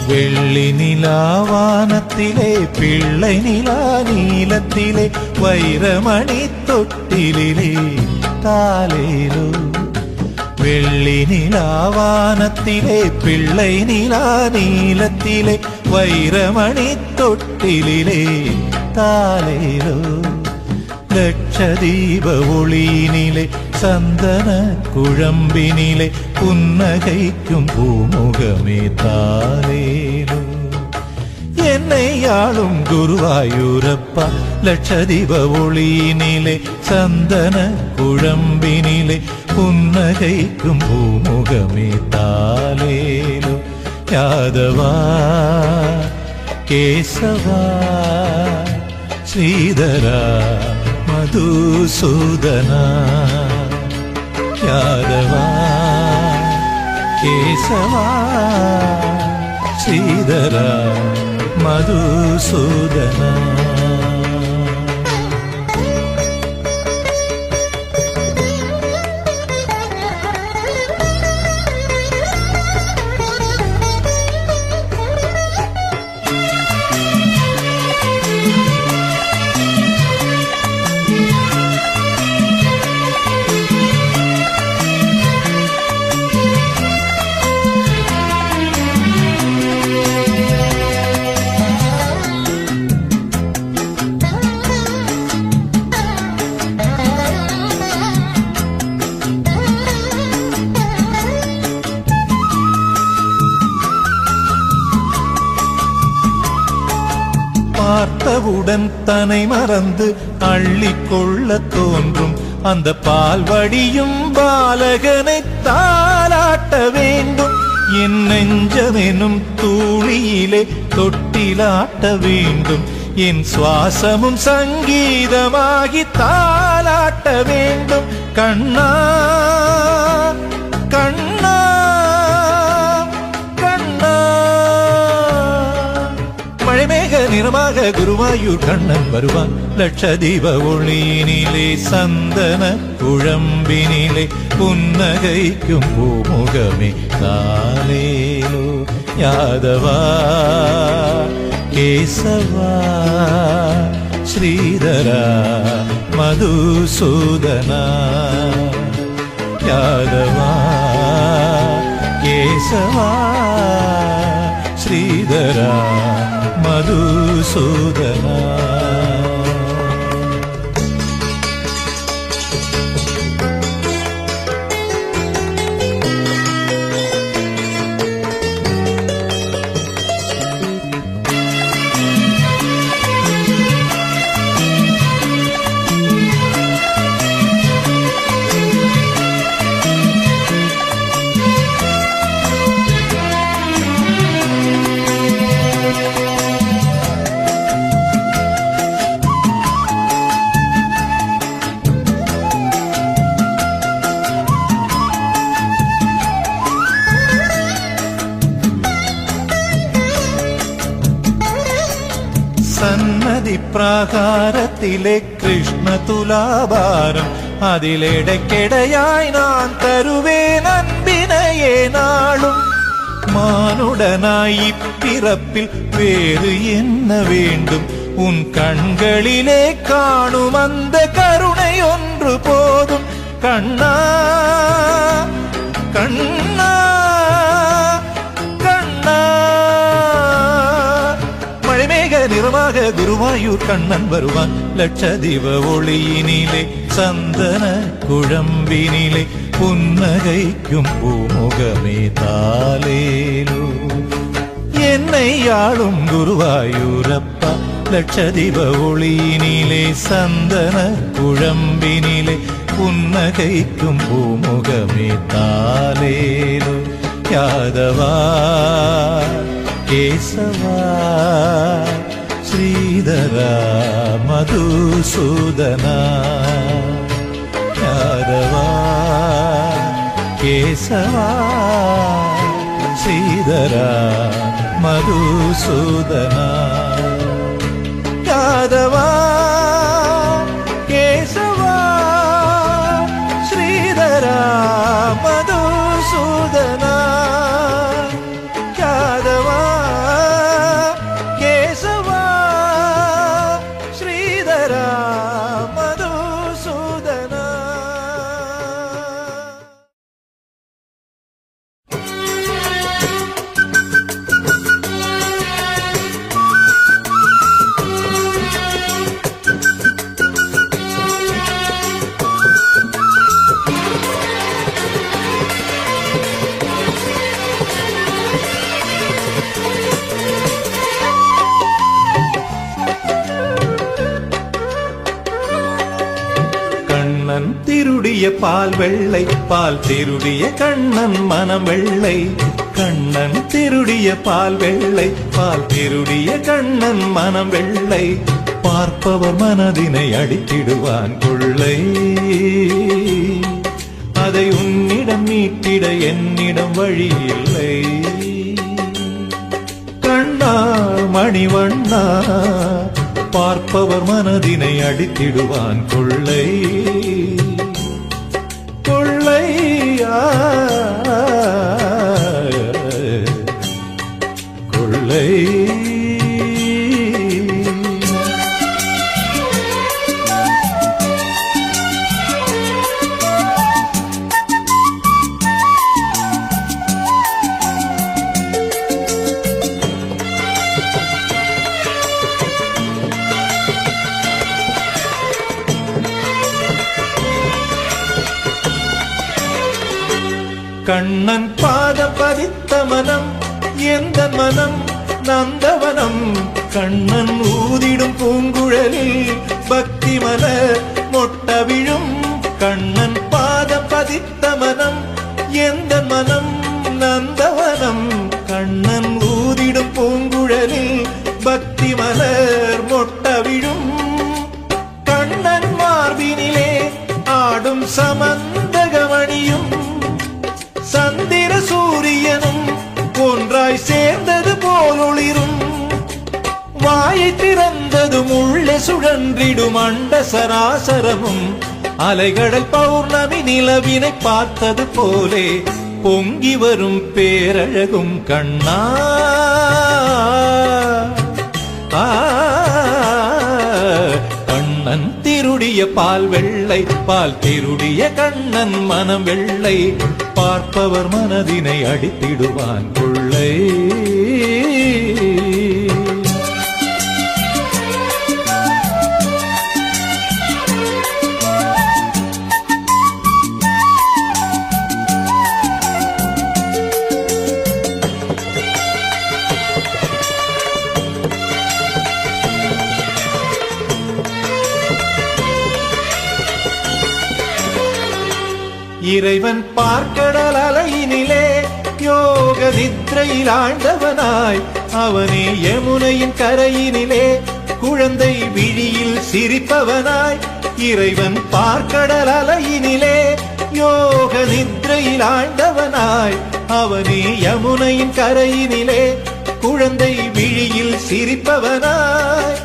வெள்ளி நிலாவானத்திலே பிள்ளை நிலா நீலத்திலே வைரமணி தொட்டிலே தாலேலோ. வெள்ளி நிலாவானத்திலே பிள்ளை நிலா நீலத்திலே வைரமணி தொட்டிலே தாலேலோ. லட்சதீப ஒளியினிலே சந்தன குழம்பினிலே புன்னகைக்கும் பூமுகமே தாலேலோ. என்னை ஆளும் குருவாயூரப்பா லட்சதீப ஒளியினிலே சந்தன குழம்பினிலே புன்னகைக்கும் பூமுகமே தாலேலோ. யாதவா கேசவா ஸ்ரீதரா மதுசூதனா. யாதவா கேசவா ஸ்ரீதரா மதுசூதனா. பார்த்தவுடன் தன்னை மறந்து அள்ளிக்கொள்ள தோன்றும் அந்த பால் வடியும் பாலகனை தாலாட்ட வேண்டும். என் நெஞ்சமெனும் தூளியிலே தொட்டிலாட்ட வேண்டும். என் சுவாசமும் சங்கீதமாகி தாலாட்ட வேண்டும். கண்ணா கண்ணா நிறமாக குருவாயூர் கண்ணன் வருவான். லட்சதீப ஒளியினிலே சந்தன குழம்பினிலே புன்னகைக்கும் பூமுகமே தாலேலோ. யாதவா கேசவா ஸ்ரீதரா மதுசூதனா. யாதவா கேசவா ஸ்ரீதரா மதுசூதனா. സന്നദ്ധി പ്രാകാരത്തിലെ കൃഷ്ണ തുലാഭാരം അതിലിടയ്ക്കിടയായി ഞാൻ തരുവേൻ അൻപിനയെ നാളും. മാനുടനായി പിറപ്പിൽ വേறு என்ன வேண்டும் உன் கண்களிலே காணும் அந்த கருணை ஒன்று போதும். கண்ணா கண்ணா கண்ணா. மழைமேக நிறமாக குருவாயூர் கண்ணன் வருவான். லட்சதீப ஒளியினிலே சந்தன குழம்பினிலே புன்னகைக்கும் பூமுகமே தாலேலோ. என்னை ஆளும் குருவாயூரப்பா லட்சதீப ஒளியினிலே சந்தன குழம்பினிலே புன்னகைக்கும் பூமுகமே தாலேலோ. யாதவா கேசவா ஸ்ரீதரா மதுசூதனா யாதவா கேசவா ஸ்ரீதரா மதுசூதனா யாதவா கேசவா ஸ்ரீதரா மதுசூதனா யாதவா கேசவா ஸ்ரீதரா மதுசூதனா. கண்ணன் திருடிய பால் வெள்ளை பால் திருடிய கண்ணன் மனம் வெள்ளை கண்ணன் திருடிய பால் வெள்ளை பால் திருடிய கண்ணன் மனம் வெள்ளை பார்ப்பவர் மனதினை அடித்திடுவான் கொள்ளை அதை உன்னிடம் மீட்டிட என்னிடம் வழி இல்லை கண்ணா மணிவண்ணா பார்ப்பவர் மனதினை அடித்திடுவான் கொள்ளை கொள்ளையா கொள்ளை. கண்ணன் பாதம் பதித்த மனம் எந்த மனம் நந்தவனம் கண்ணன் ஊதிடும் பூங்குழலில் பக்தி மலர் மொட்ட விழும் கண்ணன் பாதம் பதித்த மனம் எந்த மனம் நந்தவனம் கண்ணன் ஊதிடும் பூங்குழலில் பக்தி மலர் மொட்ட விழும் கண்ணன் மார்பினிலே ஆடும் சமந்தகமணியும் சந்திர சூரியனும் ஒன்றாய் சேர்ந்தது போல் ஒளிரும் வாயை திறந்ததும் உள்ளே சுழன்றிடும் அண்ட சராசரமும் அலைகடல் பௌர்ணமி நிலவினை பார்த்தது போலே பொங்கி வரும் பேரழகும் கண்ணா கண்ணன் திருடிய பால் வெள்ளை பால் திருடிய கண்ணன் மனம் வெள்ளை பார்ப்பவர் மனதினை அடித்திடுவான் கொள்ளை இறைவன் பார்க்கடல் அலையினிலே யோக நித்ரையில் ஆழ்ந்தவனாய் அவனே யமுனையின் கரையினிலே குழந்தை விழியில் சிரிப்பவனாய் இறைவன் பார்க்கடல் அலையினிலே யோக நித்ரையில் ஆழ்ந்தவனாய் அவனே யமுனையின் கரையினிலே குழந்தை விழியில் சிரிப்பவனாய்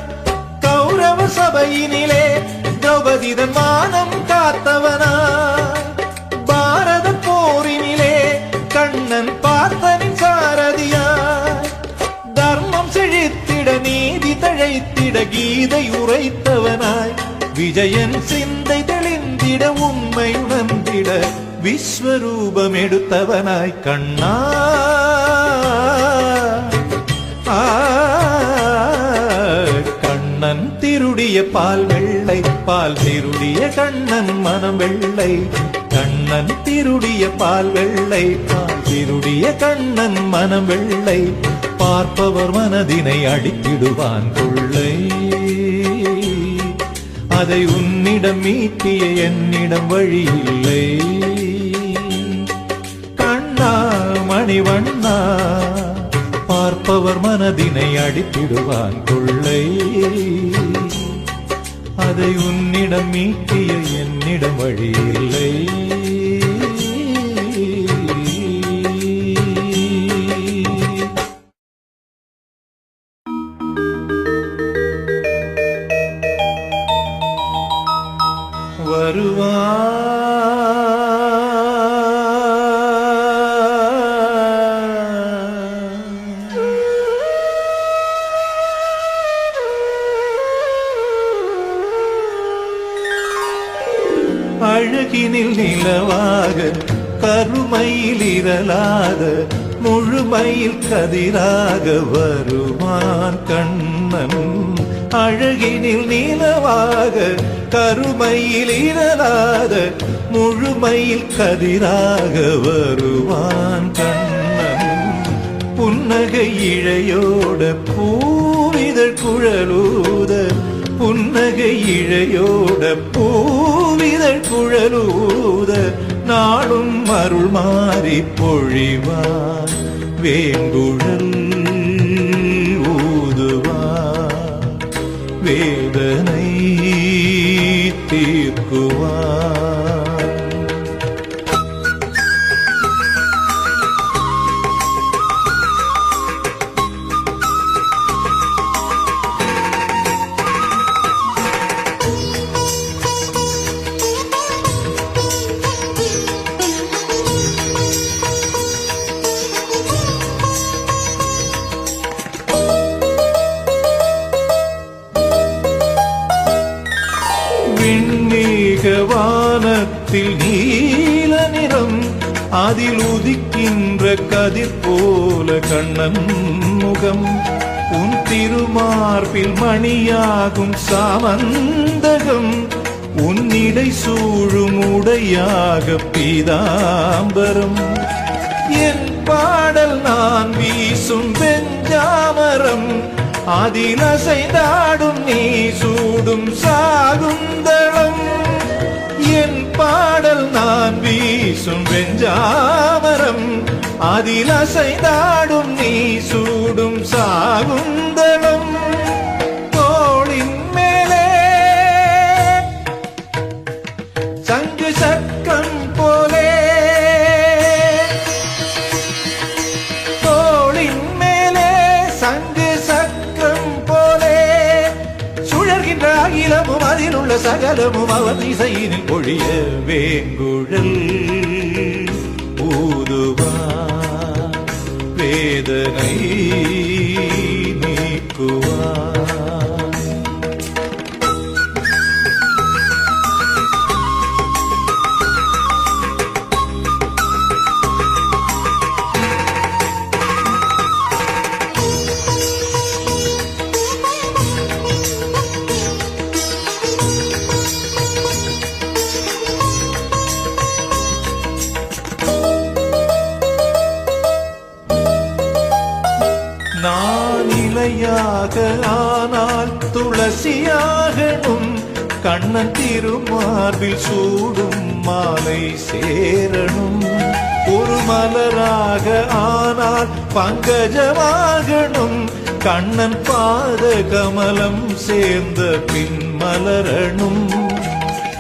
கௌரவ சபையினிலே திரௌபதிதன் மானம் காத்தவனாய் பாரத போரினிலே கண்ணன் பார்த்தனின் சாரதியாய் தர்மம் செழித்திட நீதி தழைத்திட கீதை உரைத்தவனாய் விஜயன் சிந்தை தெளிந்திட உண்மை உணர்ந்திட விஸ்வரூபம் எடுத்தவனாய் கண்ணா கண்ணன் திருடிய பால் வெள்ளை பால் திருடிய கண்ணன் மனம் வெள்ளை கண்ணன் திருடிய பால் வெள்ளை பால் திருடிய கண்ணன் மனம் வெள்ளை பார்ப்பவர் மனதினை அடித்திடுவான் கொள்ளை அதை உன்னிடம் மீட்டிய என்னிடம் வழி இல்லை கண்ணா மணி மணிவண்ணா பார்ப்பவர் மனதினை அடித்திடுவான் கொள்ளை அதை உன்னிடம் மீட்டிய என்னிடம் வழியில்லை அழகினில் நிலவாக கருமையில் இரலாத முழுமையில் கதிராக வருவான் கண்ணன் அழகினில் நிலவாக கருமையில் இரலாத முழுமையில் கதிராக வருவான் கண்ணன் புன்னகை இழையோட பூவிதழ் குழலூத புன்னகை இழையோட பூவிதழ் குழலூத நாளும் அருள் மாறி பொழிவார் வேங்குழல் ஊதுவார் வேதனை தீர்க்குவார் வானத்தில் நீல நிறம் அதில் உதிக்கின்ற கதிர் போல கண்ணன் முகம் உன் திருமார்பில் மணியாகும் சாமந்தகம் உன்னிடை சூழும் உடையாக பீதாம்பரம் என் பாடல் நான் வீசும் வெஞ்சாமரம் அதில் அசைந்தாடும் நீ சூடும் சாகுந்தளம் என் பாடல் நான் வீசும் வெஞ்சாமரம் அதில் அசைந்தாடும் நீ சூடும் சாகுந்தளம் தோளின் மேலே சங்கு சக்கரம் போலே தோளின் மேலே சங்கு சக்கரம் போலே சுழல்கின்ற அகிலமும் அதில் உள்ள சகலமும் அவன் இசையினில் பொழிய வேங்குழல் ஊதுவார் வேதனை நீக்குவார் நான் இலையாக ஆனால் துளசியாகணும் கண்ணன் திருமார்பில் சூடும் மாலை சேரணும் ஒரு மலராக ஆனால் பங்கஜமாகணும் கண்ணன் பாத கமலம் சேர்ந்த பின் மலரணும்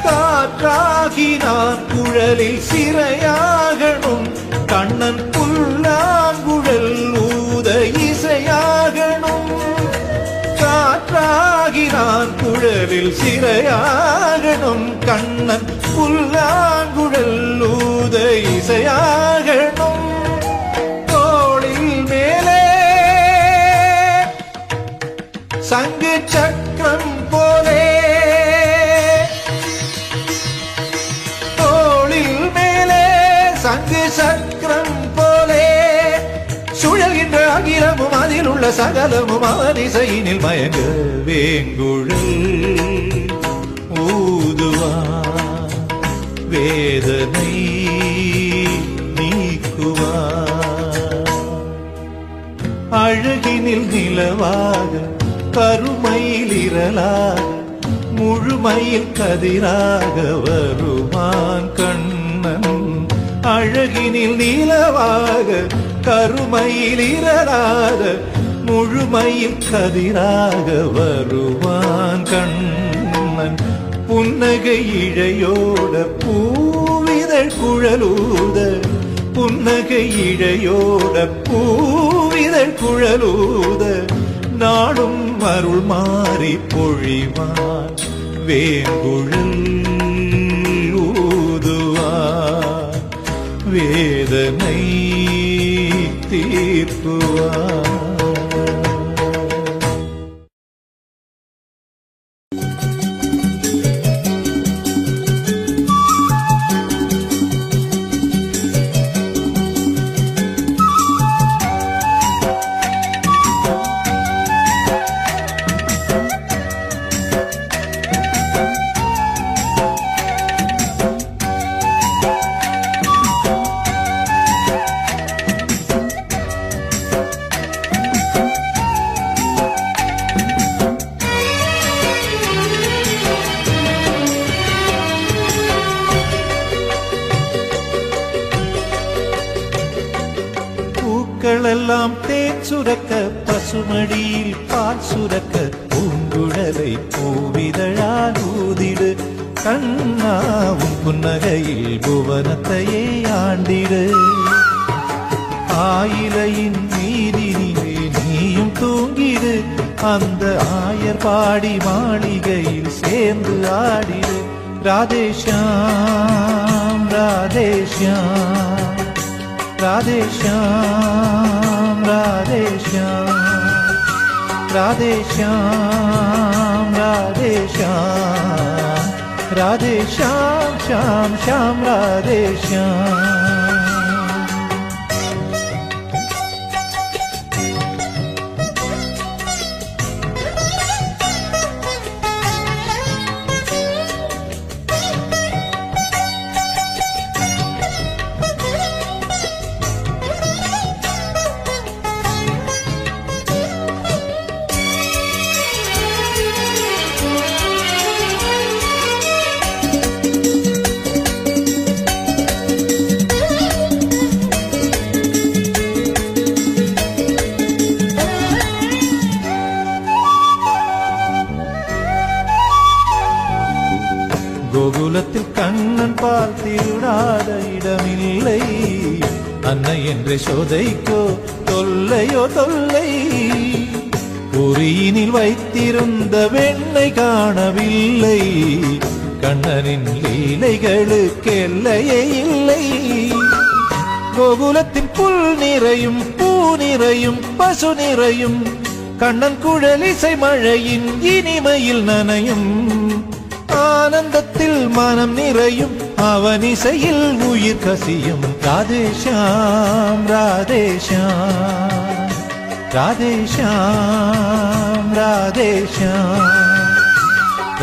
காற்றாகி நான் குழலில் சிறையாகணும் கண்ணன் புல்லாங்குழல் ஊத இசையாகணும் காற்றாகி நான் குழலில் சிறையாகணும் கண்ணன் புல்லாங்குழல் ஊத இசையாகணும் தோளில் மேலே சங்கு சக்கரம் போலே தோளில் மேலே சங்கு சக்கரம் போலே சுழல்கின்ற அகிலமும் அதில் உள்ள சகலமும் அவன் இசையினில் மயங்க வேங்குழல் ஊதுவார் வேதனை நீக்குவார் அழகினில் நிலவாக கருமையில் இரலாக முழுமையில் கதிராக வருவான் கண்ணன் அழகினில் நிலவாக கருமையில் இறலாத முழுமையில் கதிராக வருவான் கண்ணன். புன்னகை இழையோட பூவிதழ் குழலூத, புன்னகை இழையோட பூவிதழ் குழலூத, நாடும் அருள் மாறி பொழிவான் வேங்குழல் ஊதுவான், வேதனை தீர்ப்புவான். பூக்களெல்லாம் தேன் சுரக்க, பசுமடியில் பால் சுரக்க, பூங்குழலை பூவிதழால் ஊதிடு கண்ணாவும் புன்னகையில் புவனத்தையே ஆண்டிடு. ஆயிலையின் மீதினிலே நீயும் தூங்கிடு, அந்த ஆயர் பாடி மாளிகையில் சேர்ந்து ஆடிடு. ராதேஷாம் ராதேஷாம் ராதேஷாம் ராதேஷாம் ராதேஷாம் ராதேஷாம் ராதேஷாம் ஷாம் ஷாம் ராதேஷாம். கோகுலத்தில் கண்ணன் பால் திருடாத இடமில்லை, அன்னை என்ற சோதைக்கோ தொல்லையோ தொல்லை. உரியினில் வைத்திருந்த வெண்ணை காணவில்லை, கண்ணனின் லீலைகளுக்கு எல்லையே இல்லை. கோகுலத்தின் புல் நிறையும் பூ நிறையும் பசு நிறையும், கண்ணன் குழலிசை மழையின் இனிமையில் நனையும். ஆனந்தத்தில் மனம் நிறையும், அவன் இசையில் உயிர் கசியும். ராதேஷாம் ராதேஷாம் ராதேஷாம் ராதேஷாம்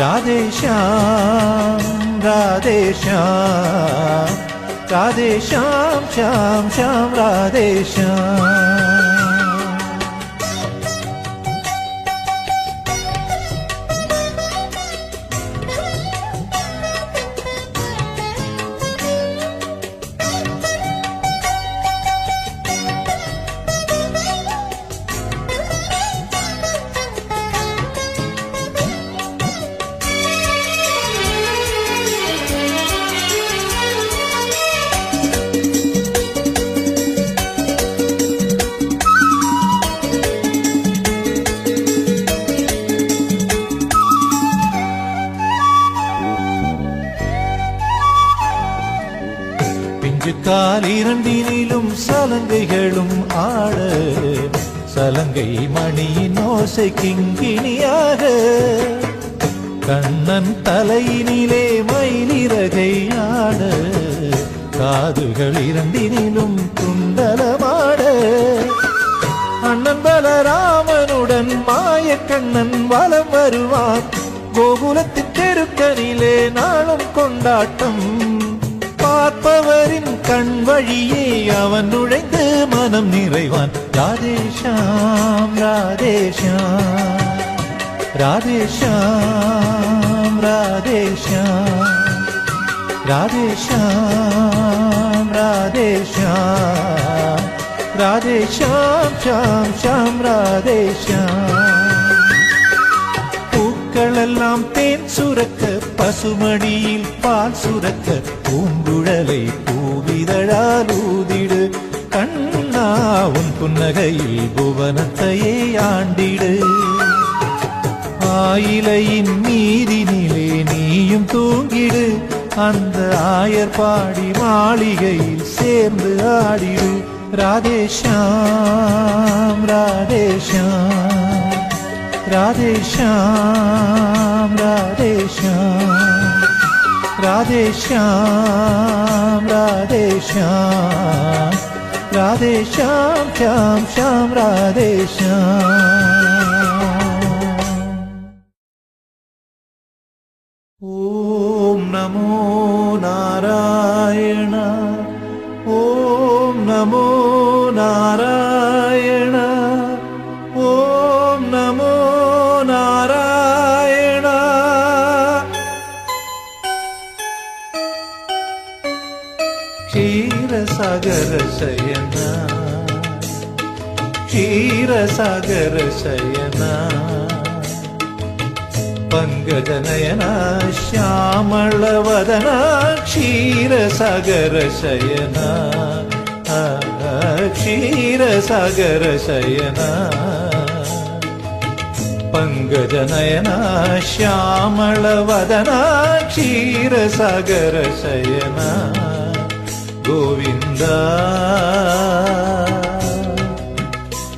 ராதேஷாம் ராதேஷாம் ராதேஷாம் ஷாம் ஷாம் ராதேஷாம். கால் இரண்டினிலும் சலங்கைகளும் ஆட, சலங்கை மணியின் ஓசை கிங்கிணியாக. கண்ணன் தலையினிலே மயிலிறகை ஆட, காதுகள் இரண்டினிலும் குண்டலமாட. அண்ணன் பலராமனுடன் மாயக்கண்ணன் வலம் வருவான், கோகுலத்தின் தெருக்கனிலே நாளும் கொண்டாட்டம். பார்ப்பவரின் கண் வழியே அவன் நுழைந்து மனம் நிறைவான். ராதேஷாம் ராதேஷாம் ராதேஷாம் ராதேஷாம் ராதேஷாம் ராதேஷாம் ராதே ஷாம் ஷாம் ஷாம் ராதே ஷாம். பூக்களெல்லாம் தேன் சுரக்க, பசுமடியில் பால் சுரக்க, பூங்குழலை பூவிதழால் ஊதிடு. கண்ணா உன் புன்னகையில் புவனத்தையே ஆண்டிடு. ஆயிலையின் மீதினிலே நீயும் தூங்கிடு. அந்த ஆயர்பாடி மாளிகையில் சேர்ந்து ஆடிடு. ராதே ஷாம் ராதே ஷாம், ராதே ஷாம் ராதே ஷாம், ராதே ஷாம் ராதே ஷாம், ராதே ஷாம் ஷாம் ஷாம் ராதே ஷாம். ஓம் நமோ நாராயண, ஓம் நமோ நாராயண, ஓம் நமோ நாராயண. க்ஷீரசாகர சயனா, க்ஷீரசாகர சயனா, பங்கஜநயனா ஷியாமளவதனா, க்ஷீரசாகர சயனா, க்ஷீரசாகர சயனா. பங்கஜநயனா ஷியாமளவதனா, க்ஷீரசாகர சயனா. கோவிந்தா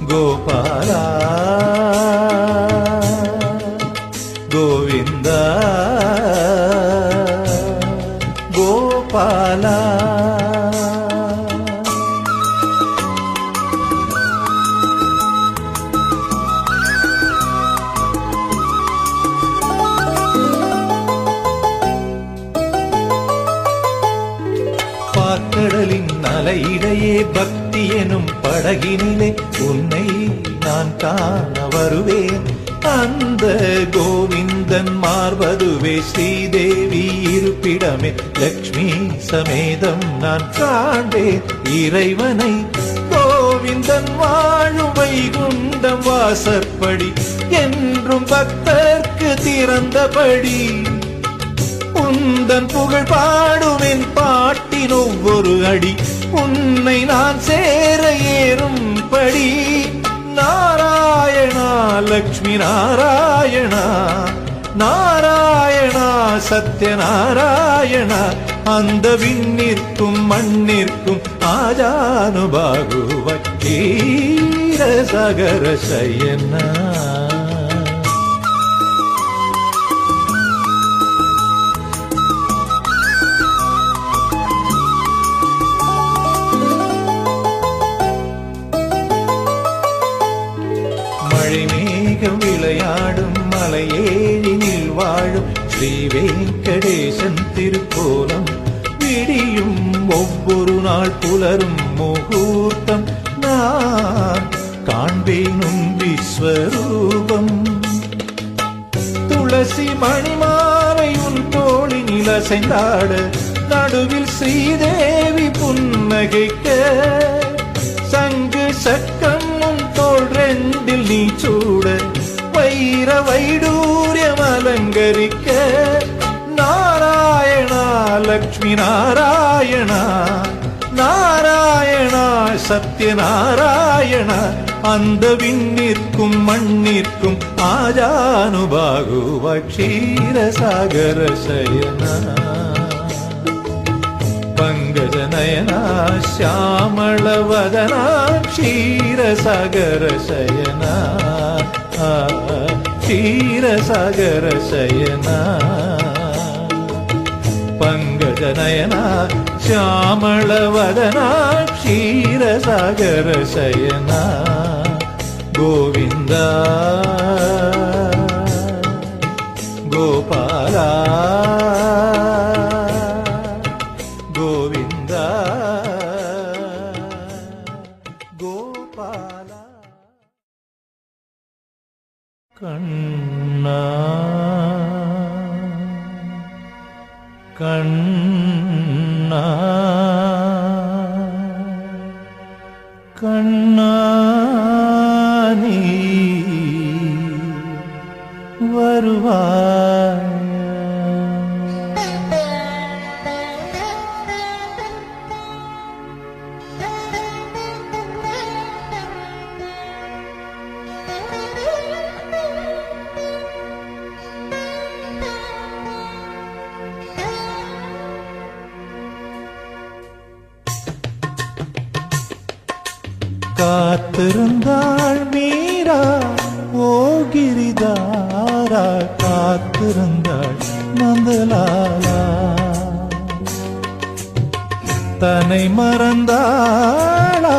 கோபாலா, கோவிந்தா கோபாலா. பாக்கடலின் அலையிடையே பக்தி எனும் படகினிலே உன்னை நான் காண வருவேன். அந்த கோவிந்தன் மார்பதுவே ஸ்ரீதேவி இருப்பிடமே, லக்ஷ்மி சமேதம் நான் காண்பேன் இறைவனை. கோவிந்தன் வாழும் வைகுண்டம் வாசற்படி, என்றும் பக்தர்க்கு திறந்தபடி. உந்தன் புகழ் பாடுவேன் பாட்டின் ஒவ்வொரு அடி, உன்னை நான் சேர ஏறும்படி. நாராயணா லக்ஷ்மி நாராயணா, நாராயணா சத்யநாராயணா. அந்த விண்ணிற்கும் மண்ணிற்கும் ஆஜானுபாகுவ க்ஷீரசாகர சயனா. விளையாடும் மலையேழினில் வாழும் ஸ்ரீ வெங்கடேசன் திருக்கோலம். விடியும் ஒவ்வொரு நாள் புலரும் முகூர்த்தம், நான் காண்பேனும் விஸ்வரூபம். துளசி மணிமாலை உன் தோளினில் அசைந்தாட, நடுவில் ஸ்ரீதேவி புன்னகைக்க. சங்கு சக்கம் உன் தோள் ரெண்டில் நீ சூட, வைர வைடூரியம் அலங்கரிக்க. நாராயணா லக்ஷ்மி நாராயணா, நாராயணா சத்யநாராயணா. அந்த விண்ணிற்கும் மண்ணிற்கும் ஆஜானுபாகுவ க்ஷீரசாகர சயனா. பங்கஜநயனா ஷியாமளவதனா, க்ஷீரசாகர சயனா, க்ஷீரசாகர சயனா. பங்கஜநயனா ஷியாமளவதனா, க்ஷீரசாகர சயனா. கோவிந்தா கோபாலா, கோவிந்தா கோபாலா. கண்ணா கண்ணா கண்ணா. நீ வருவாய். காத்திருந்தாள் மீரா ஓகிரிதாரா, காத்திருந்தாள் நந்தலாலா. தன்னை மறந்தாளா,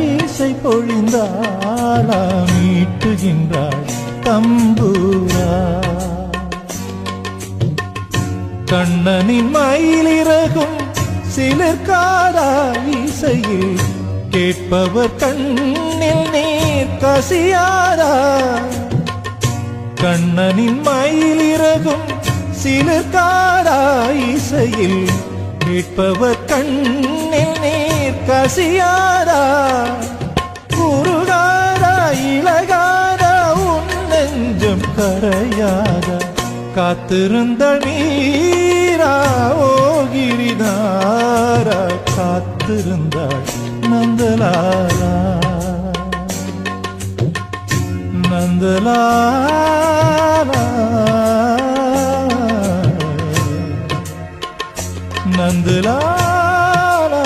இசை பொழிந்தாளா, மீட்டுகின்றாள் தம்பூரா. கண்ணனின் மயிலிறகும் சிலிர்க்காரா, இசையில் கேட்பவர் கண்ணில் நீர் கசியாரா. கண்ணனின் மயிலிறகும் சிலிர்க்காரா, இசையில் கேட்பவர் கண்ணில் நீர் கசியாரா. குருகாரா இலகாரா, உன் நெஞ்சம் கரையாரா. காத்திருந்த மீரா ஓகிரிதாரா, காத்திருந்தாள் நந்தலாலா. நந்தலாலா நந்தலாலா.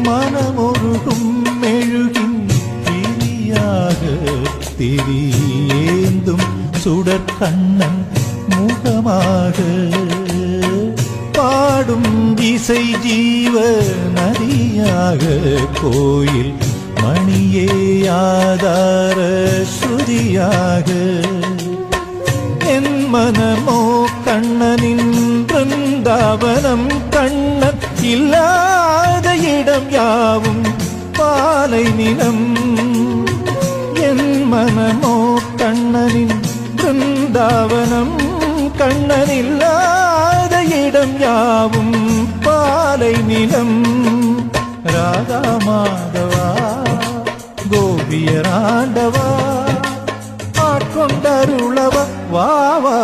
மனமொருகும் மெழுகின் திரியாக திரியேந்தும் சுடற்கண்ணன் முகமாக பாடும் இசை ஜீவ நதியாக கோயில் மணியே ஆதார ஸ்ருதியாக என் மனமோ கண்ணனின் பிருந்தாவனம் கண்ணன் இல்லாத இடம் யாவும் பாலை நிலம் என் மனமோ கண்ணனின் பிருந்தாவனம் கண்ணன் இல்லாத இடம் யாவும் பாலை நிலம் ராதா மாதவா கோபியராண்டவா ஆட்கொண்டருளவ வாவா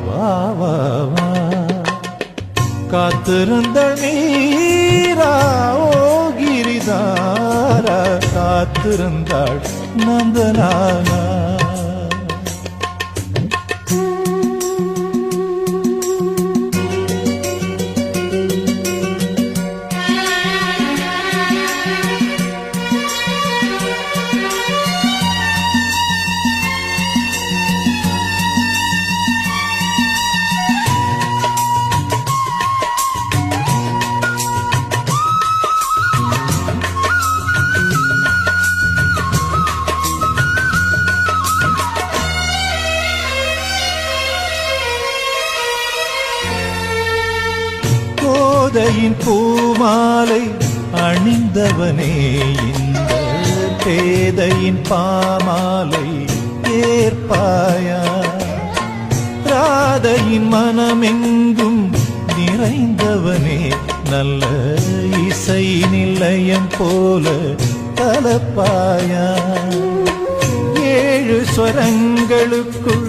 வாவா வா காத்திருந்த நீரா ஓகிரிதாரா காத்திருந்தாள் நந்தலாலா கோதையின் பூமாலை அணிந்தவனே இந்த பேதையின் பாமாலை ஏற்பாயா ராதையின் மனமெங்கும் நிறைந்தவனே நல்ல இசை நிலையம் போல கலப்பாயா ஏழு ஸ்வரங்களுக்குள்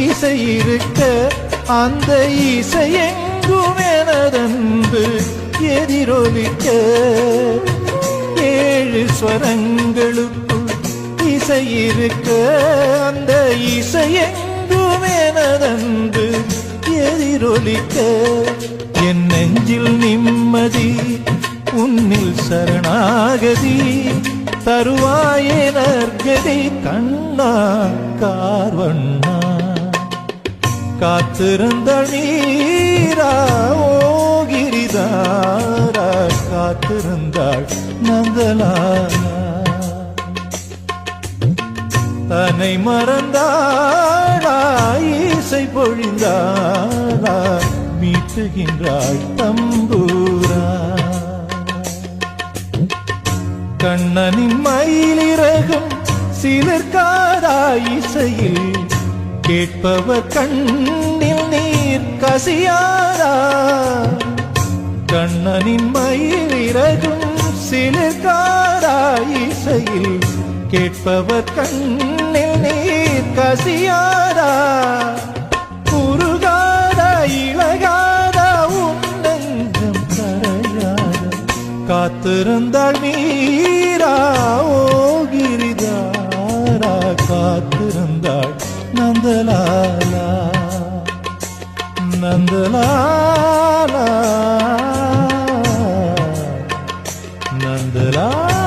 இசை இருக்க அந்த இசையெங்கும் எனதன்பு எதிரொலிக்க ஏழு ஸ்வரங்களுக்குள் இசை இருக்க அந்த இசையெங்கும் எனதன்பு எதிரொலிக்க என் நெஞ்சில் நிம்மதி உன்னில் சரணாகதி தருவாயே நற்கதி கண்ணா கார்வண்ணா காத்திருந்தாள் மீரா ஓ கிரிதாரா காத்திருந்தாள் நந்தலாலா தன்னை மறந்தாளா இசை பொழிந்தாளா மீட்டுகின்றாள் தம்பூரா கண்ணனின் மயிலிறகும் சிலிர்க்காதா இசையில் கேட்பவர் கண்ணில் நீர் கசியாரா கண்ணனின் மயிலிறகும் சிலிர்க்காதா இசையில் கேட்பவர் கண்ணில் நீர் கசியாரா குறுகாதா இழகாதா உன் நெஞ்சம் கரையாதா காத்திருந்தாள் மீரா ஓ கிரிதாரா காத்திருந்தாள் நந்தலாலா நந்தலாலா நந்தலாலா